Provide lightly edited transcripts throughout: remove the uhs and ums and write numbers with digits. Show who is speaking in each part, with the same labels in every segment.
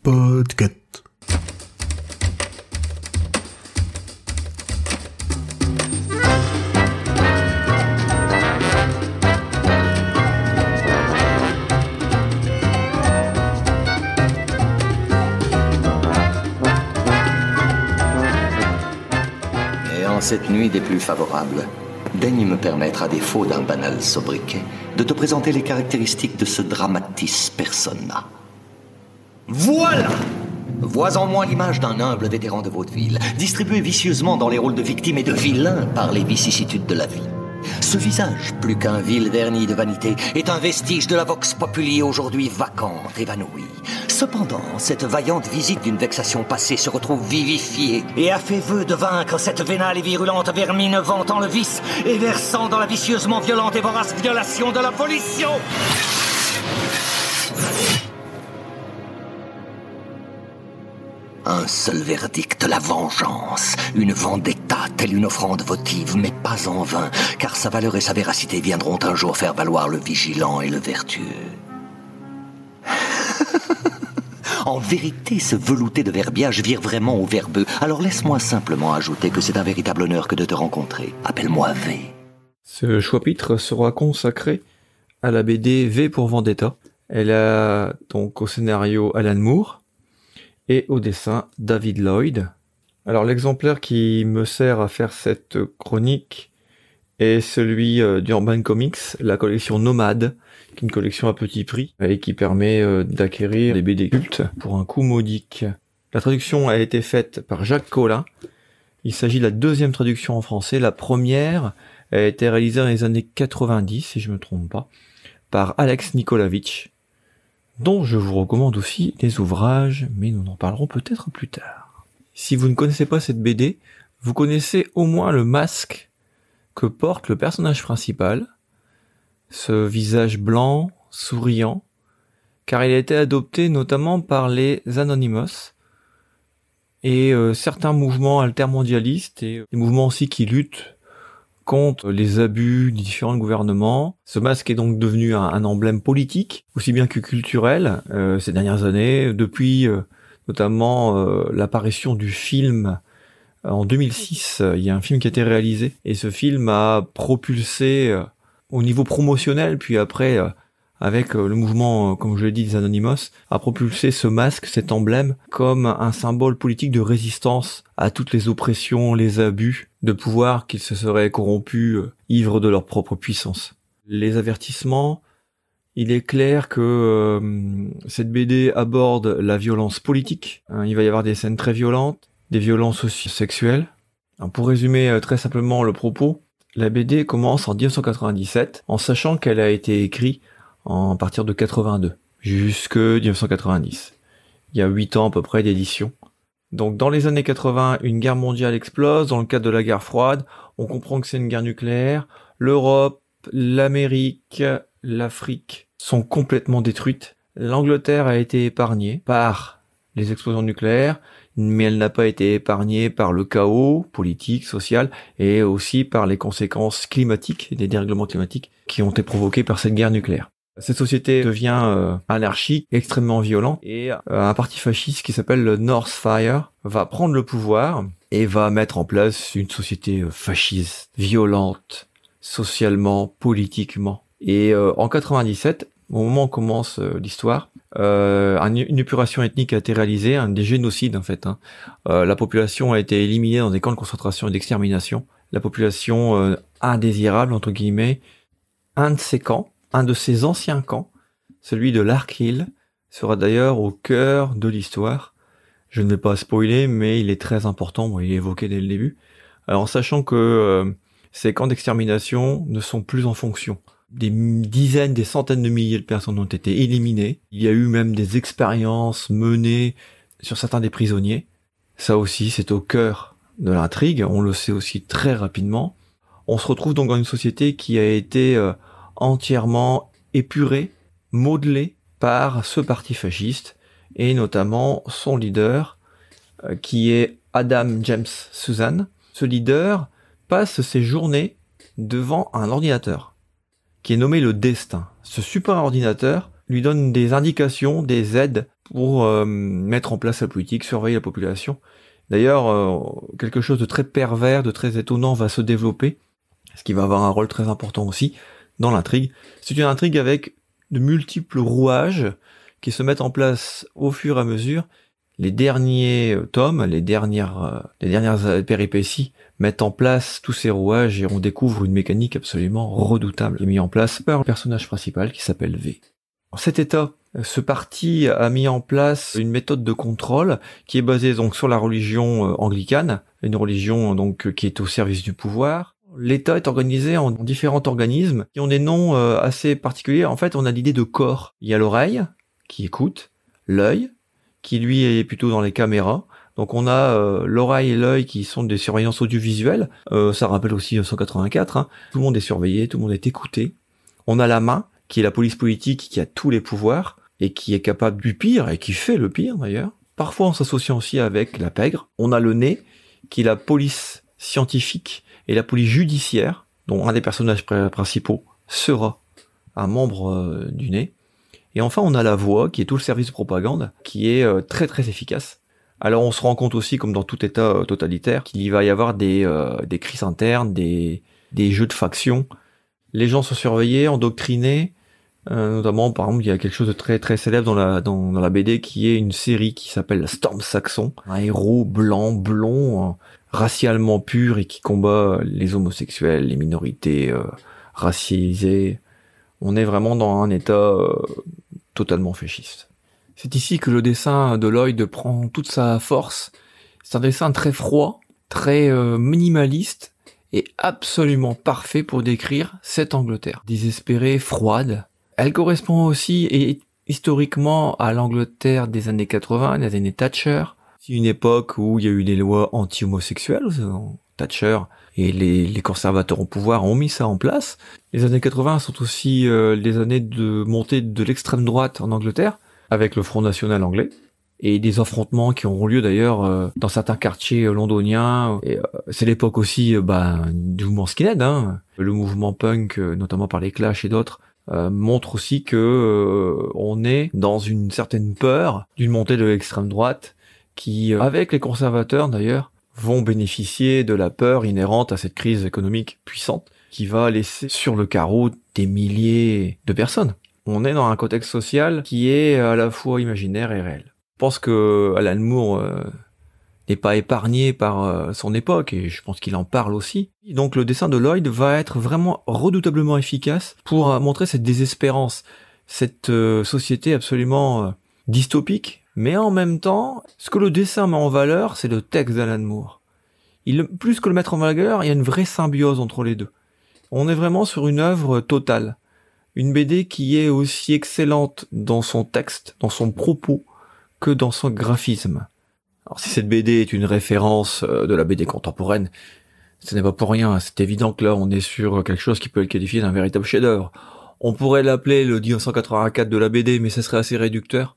Speaker 1: Podcast.
Speaker 2: Et en cette nuit des plus favorables, daigne me permettre, à défaut d'un banal sobriquet, de te présenter les caractéristiques de ce dramatis persona. Voilà! Vois en moi l'image d'un humble vétéran de vaudeville, distribué vicieusement dans les rôles de victime et de vilain par les vicissitudes de la vie. Ce visage, plus qu'un vil vernis de vanité, est un vestige de la vox populi aujourd'hui vacante, évanouie. Cependant, cette vaillante visite d'une vexation passée se retrouve vivifiée et a fait vœu de vaincre cette vénale et virulente vermine vantant le vice et versant dans la vicieusement violente et vorace violation de la volition. Un seul verdict, la vengeance. Une vendetta, telle une offrande votive, mais pas en vain, car sa valeur et sa véracité viendront un jour faire valoir le vigilant et le vertueux. En vérité, ce velouté de verbiage vire vraiment au verbeux. Alors laisse-moi simplement ajouter que c'est un véritable honneur que de te rencontrer. Appelle-moi V.
Speaker 3: Ce chapitre sera consacré à la BD V pour Vendetta. Elle a donc au scénario Alan Moore et au dessin David Lloyd. Alors l'exemplaire qui me sert à faire cette chronique est celui d'Urban Comics, la collection Nomade, qui est une collection à petit prix et qui permet d'acquérir des BD cultes pour un coût modique. La traduction a été faite par Jacques Collin. Il s'agit de la deuxième traduction en français. La première a été réalisée dans les années 90, si je me trompe pas, par Alex Nikolavitch, dont je vous recommande aussi les ouvrages, mais nous en parlerons peut-être plus tard. Si vous ne connaissez pas cette BD, vous connaissez au moins le masque que porte le personnage principal, ce visage blanc, souriant, car il a été adopté notamment par les Anonymous et certains mouvements altermondialistes et des mouvements aussi qui luttent contre les abus des différents gouvernements. Ce masque est donc devenu un emblème politique, aussi bien que culturel, ces dernières années, depuis notamment l'apparition du film en 2006. Il y a un film qui a été réalisé, et ce film a propulsé au niveau promotionnel, puis après, avec le mouvement, comme je l'ai dit, des Anonymous, a propulsé ce masque, cet emblème, comme un symbole politique de résistance à toutes les oppressions, les abus de pouvoir qu'ils se seraient corrompus, ivres de leur propre puissance. Les avertissements, il est clair que cette BD aborde la violence politique. Il va y avoir des scènes très violentes, des violences aussi sexuelles. Pour résumer très simplement le propos, la BD commence en 1997, en sachant qu'elle a été écrite à partir de 82, jusque 1990. Il y a 8 ans à peu près d'édition. Donc dans les années 80, une guerre mondiale explose, dans le cadre de la guerre froide, on comprend que c'est une guerre nucléaire, l'Europe, l'Amérique, l'Afrique sont complètement détruites. L'Angleterre a été épargnée par les explosions nucléaires, mais elle n'a pas été épargnée par le chaos politique, social, et aussi par les conséquences climatiques, et des dérèglements climatiques qui ont été provoqués par cette guerre nucléaire. Cette société devient anarchique, extrêmement violente, et un parti fasciste qui s'appelle le North Fire va prendre le pouvoir et va mettre en place une société fasciste, violente, socialement, politiquement. Et en 97, au moment où commence l'histoire, une épuration ethnique a été réalisée, des génocides en fait. La population a été éliminée dans des camps de concentration et d'extermination. La population indésirable, entre guillemets, un de ces camps, un de ces anciens camps, celui de Larkhill, sera d'ailleurs au cœur de l'histoire. Je ne vais pas spoiler, mais il est très important, il est évoqué dès le début. Alors en sachant que ces camps d'extermination ne sont plus en fonction. Des dizaines, des centaines de milliers de personnes ont été éliminées. Il y a eu même des expériences menées sur certains des prisonniers. Ça aussi, c'est au cœur de l'intrigue, on le sait aussi très rapidement. On se retrouve donc dans une société qui a été entièrement épurée, modelée par ce parti fasciste, et notamment son leader, qui est Adam James Suzanne. Ce leader passe ses journées devant un ordinateur, qui est nommé le Destin. Ce super ordinateur lui donne des indications, des aides pour mettre en place la politique, surveiller la population. D'ailleurs, quelque chose de très pervers, de très étonnant va se développer, ce qui va avoir un rôle très important aussi dans l'intrigue. C'est une intrigue avec de multiples rouages qui se mettent en place au fur et à mesure. Les derniers tomes, les dernières péripéties mettent en place tous ces rouages et on découvre une mécanique absolument redoutable qui est mise en place par le personnage principal qui s'appelle V. Cet état, ce parti a mis en place une méthode de contrôle qui est basée donc sur la religion anglicane, une religion donc qui est au service du pouvoir. L'État est organisé en différents organismes qui ont des noms assez particuliers. En fait, on a l'idée de corps. Il y a l'oreille qui écoute, l'œil qui lui est plutôt dans les caméras. Donc on a l'oreille et l'œil qui sont des surveillances audiovisuelles. Ça rappelle aussi 184. Hein. Tout le monde est surveillé, tout le monde est écouté. On a la main qui est la police politique qui a tous les pouvoirs et qui est capable du pire et qui fait le pire d'ailleurs. Parfois en s'associant aussi avec la pègre. On a le nez qui est la police scientifique et la police judiciaire, dont un des personnages principaux sera un membre du nez. Et enfin, on a la voix, qui est tout le service de propagande, qui est très très efficace. Alors on se rend compte aussi, comme dans tout état totalitaire, qu'il va y avoir des crises internes, des jeux de factions. Les gens sont surveillés, endoctrinés, notamment par exemple il y a quelque chose de très très célèbre dans la BD qui est une série qui s'appelle Storm Saxon, un héros blanc, blond, racialement pur et qui combat les homosexuels, les minorités racialisées. On est vraiment dans un état totalement fasciste. C'est ici que le dessin de Lloyd prend toute sa force. C'est un dessin très froid, très minimaliste et absolument parfait pour décrire cette Angleterre. Désespérée, froide. Elle correspond aussi et historiquement à l'Angleterre des années 80, des années Thatcher. C'est une époque où il y a eu des lois anti-homosexuelles. Thatcher et les conservateurs au pouvoir ont mis ça en place. Les années 80 sont aussi les années de montée de l'extrême droite en Angleterre, avec le Front National anglais, et des affrontements qui auront lieu d'ailleurs dans certains quartiers londoniens. Et c'est l'époque aussi du mouvement skinhead, hein. Le mouvement punk, notamment par les Clash et d'autres, montre aussi que on est dans une certaine peur d'une montée de l'extrême droite qui, avec les conservateurs d'ailleurs, vont bénéficier de la peur inhérente à cette crise économique puissante qui va laisser sur le carreau des milliers de personnes. On est dans un contexte social qui est à la fois imaginaire et réel. Je pense que Alan Moore n'est pas épargné par son époque et je pense qu'il en parle aussi. Donc le dessin de Lloyd va être vraiment redoutablement efficace pour montrer cette désespérance, cette société absolument dystopique. Mais en même temps, ce que le dessin met en valeur, c'est le texte d'Alan Moore. Plus que le mettre en valeur, il y a une vraie symbiose entre les deux. On est vraiment sur une œuvre totale. Une BD qui est aussi excellente dans son texte, dans son propos, que dans son graphisme. Alors si cette BD est une référence de la BD contemporaine, ce n'est pas pour rien. C'est évident que là, on est sur quelque chose qui peut être qualifié d'un véritable chef-d'œuvre. On pourrait l'appeler le 1984 de la BD, mais ça serait assez réducteur.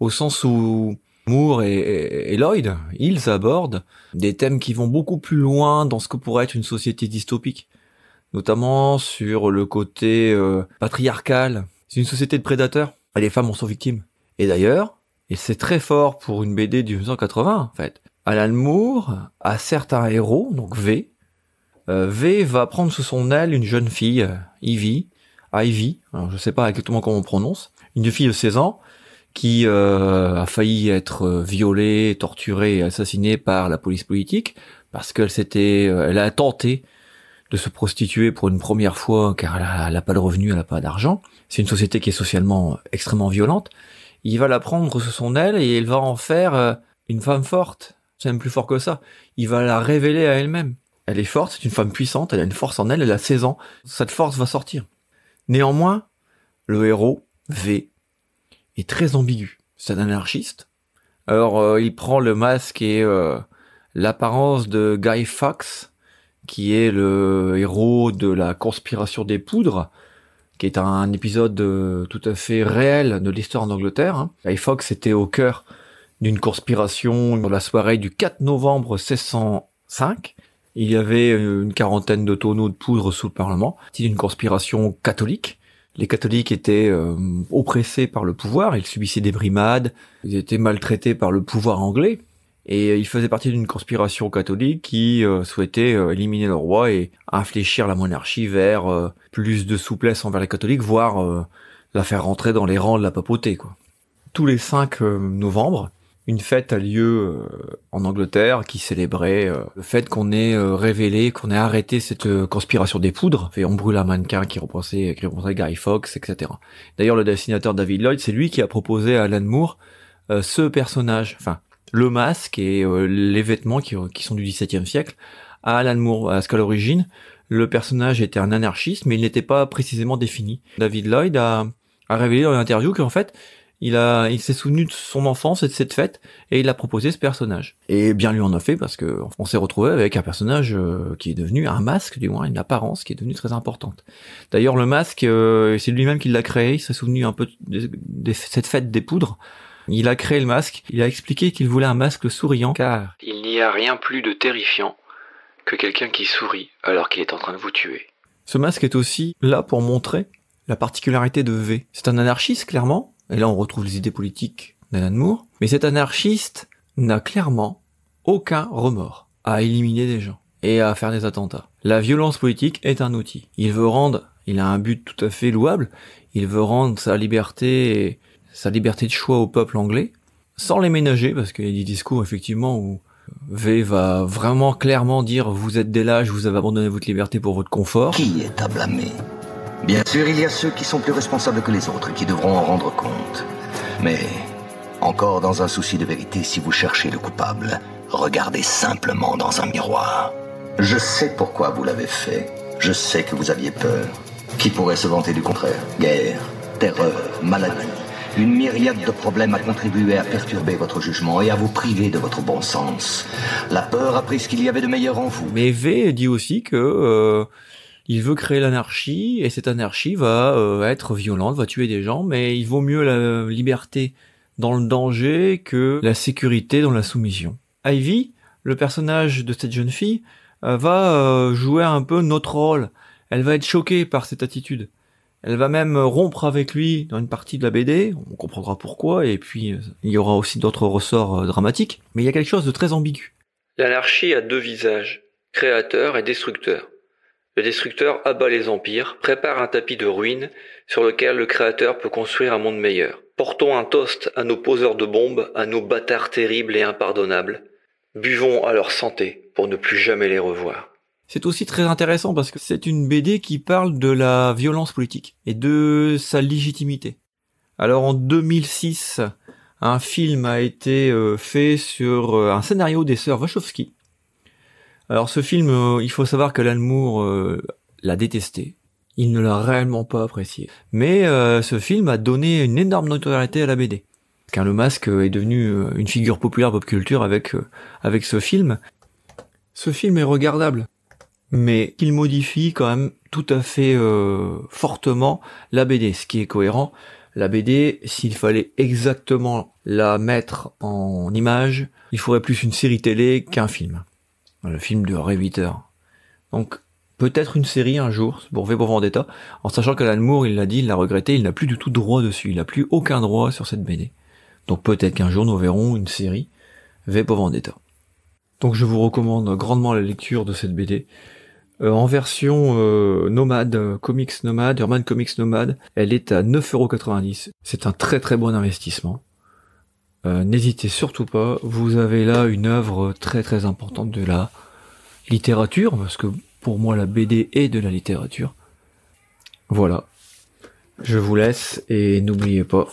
Speaker 3: Au sens où Moore et Lloyd, ils abordent des thèmes qui vont beaucoup plus loin dans ce que pourrait être une société dystopique, notamment sur le côté patriarcal. C'est une société de prédateurs, et les femmes en sont victimes. Et d'ailleurs, et c'est très fort pour une BD du 1980 en fait, Alan Moore a certains héros, donc V. V va prendre sous son aile une jeune fille, Ivy, alors je sais pas exactement comment on prononce, une fille de 16 ans, qui a failli être violée, torturée et assassinée par la police politique parce elle a tenté de se prostituer pour une première fois car elle a pas de revenus, elle a pas d'argent. C'est une société qui est socialement extrêmement violente. Il va la prendre sous son aile et il va en faire une femme forte. C'est même plus fort que ça. Il va la révéler à elle-même. Elle est forte, c'est une femme puissante, elle a une force en elle, elle a 16 ans. Cette force va sortir. Néanmoins, le héros, V, est très ambigu. C'est un anarchiste. Alors, il prend le masque et l'apparence de Guy Fawkes, qui est le héros de la conspiration des poudres, qui est un épisode tout à fait réel de l'histoire en Angleterre. Hein. Guy Fawkes était au cœur d'une conspiration dans la soirée du 4 novembre 1605. Il y avait une quarantaine de tonneaux de poudre sous le Parlement. C'est une conspiration catholique Les catholiques étaient oppressés par le pouvoir, ils subissaient des brimades, ils étaient maltraités par le pouvoir anglais, et ils faisaient partie d'une conspiration catholique qui souhaitait éliminer le roi et infléchir la monarchie vers plus de souplesse envers les catholiques, voire la faire rentrer dans les rangs de la papauté, quoi. Tous les 5 novembre, une fête a lieu en Angleterre qui célébrait le fait qu'on ait révélé, qu'on ait arrêté cette conspiration des poudres, et on brûle un mannequin qui représentait Guy Fawkes, etc. D'ailleurs, le dessinateur David Lloyd, c'est lui qui a proposé à Alan Moore ce personnage, enfin le masque et les vêtements qui sont du XVIIe siècle à Alan Moore, parce qu'à l'origine, le personnage était un anarchiste, mais il n'était pas précisément défini. David Lloyd a révélé dans une interview qu'en fait, il s'est souvenu de son enfance et de cette fête, et il a proposé ce personnage. Et bien lui en a fait, parce que on s'est retrouvé avec un personnage qui est devenu un masque, du moins une apparence qui est devenue très importante. D'ailleurs, le masque, c'est lui-même qui l'a créé, il s'est souvenu un peu de cette fête des poudres. Il a créé le masque, il a expliqué qu'il voulait un masque souriant, car il n'y a rien plus de terrifiant que quelqu'un qui sourit alors qu'il est en train de vous tuer. Ce masque est aussi là pour montrer la particularité de V. C'est un anarchiste, clairement, et là on retrouve les idées politiques d'Alan Moore, mais cet anarchiste n'a clairement aucun remords à éliminer des gens et à faire des attentats. La violence politique est un outil. Il a un but tout à fait louable, il veut rendre sa liberté de choix au peuple anglais, sans les ménager, parce qu'il y a des discours effectivement où V va vraiment clairement dire « Vous êtes des lâches, vous avez abandonné votre liberté pour votre confort ».
Speaker 2: Qui est à blâmer? Bien sûr, il y a ceux qui sont plus responsables que les autres et qui devront en rendre compte. Mais, encore dans un souci de vérité, si vous cherchez le coupable, regardez simplement dans un miroir. Je sais pourquoi vous l'avez fait. Je sais que vous aviez peur. Qui pourrait se vanter du contraire? Guerre, terreur, maladie. Une myriade de problèmes a contribué à perturber votre jugement et à vous priver de votre bon sens. La peur a pris ce qu'il y avait de meilleur en vous.
Speaker 3: Mais V dit aussi que il veut créer l'anarchie, et cette anarchie va être violente, va tuer des gens, mais il vaut mieux la liberté dans le danger que la sécurité dans la soumission. Ivy, le personnage de cette jeune fille, va jouer un peu notre rôle. Elle va être choquée par cette attitude. Elle va même rompre avec lui dans une partie de la BD, on comprendra pourquoi, et puis il y aura aussi d'autres ressorts dramatiques, mais il y a quelque chose de très ambigu. L'anarchie a 2 visages, créateur et destructeur. Le destructeur abat les empires, prépare un tapis de ruines sur lequel le créateur peut construire un monde meilleur. Portons un toast à nos poseurs de bombes, à nos bâtards terribles et impardonnables. Buvons à leur santé pour ne plus jamais les revoir. C'est aussi très intéressant parce que c'est une BD qui parle de la violence politique et de sa légitimité. Alors en 2006, un film a été fait sur un scénario des sœurs Wachowski. Alors ce film, il faut savoir que Alan Moore l'a détesté. Il ne l'a réellement pas apprécié. Mais ce film a donné une énorme notoriété à la BD. Car le masque est devenu une figure populaire pop culture avec ce film. Ce film est regardable, mais il modifie quand même tout à fait fortement la BD, ce qui est cohérent. La BD, s'il fallait exactement la mettre en image, il faudrait plus une série télé qu'un film. Le film durerait 8 heures. Donc, peut-être une série un jour, pour V pour Vendetta, en sachant qu'Alan Moore, il l'a dit, il l'a regretté, il n'a plus du tout de droit dessus, il n'a plus aucun droit sur cette BD. Donc peut-être qu'un jour nous verrons une série V pour Vendetta. Donc je vous recommande grandement la lecture de cette BD. En version nomade, comics nomade, Urban Comics nomade, elle est à 9,90€. C'est un très très bon investissement. N'hésitez surtout pas, vous avez là une œuvre très très importante de la littérature, parce que pour moi la BD est de la littérature. Voilà. Je vous laisse et n'oubliez pas.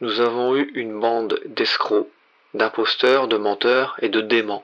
Speaker 3: Nous avons eu une bande d'escrocs, d'imposteurs, de menteurs et de déments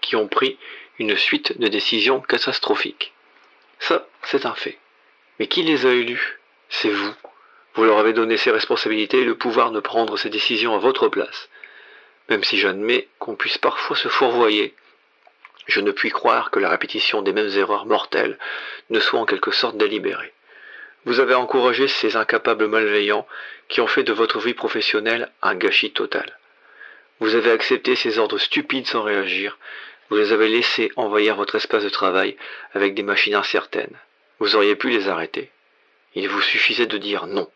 Speaker 3: qui ont pris une suite de décisions catastrophiques. Ça, c'est un fait. Mais qui les a élus? C'est vous. Vous leur avez donné ces responsabilités et le pouvoir de prendre ces décisions à votre place. Même si j'admets qu'on puisse parfois se fourvoyer, je ne puis croire que la répétition des mêmes erreurs mortelles ne soit en quelque sorte délibérée. Vous avez encouragé ces incapables malveillants qui ont fait de votre vie professionnelle un gâchis total. Vous avez accepté ces ordres stupides sans réagir. Vous les avez laissés envahir votre espace de travail avec des machines incertaines. Vous auriez pu les arrêter. Il vous suffisait de dire non.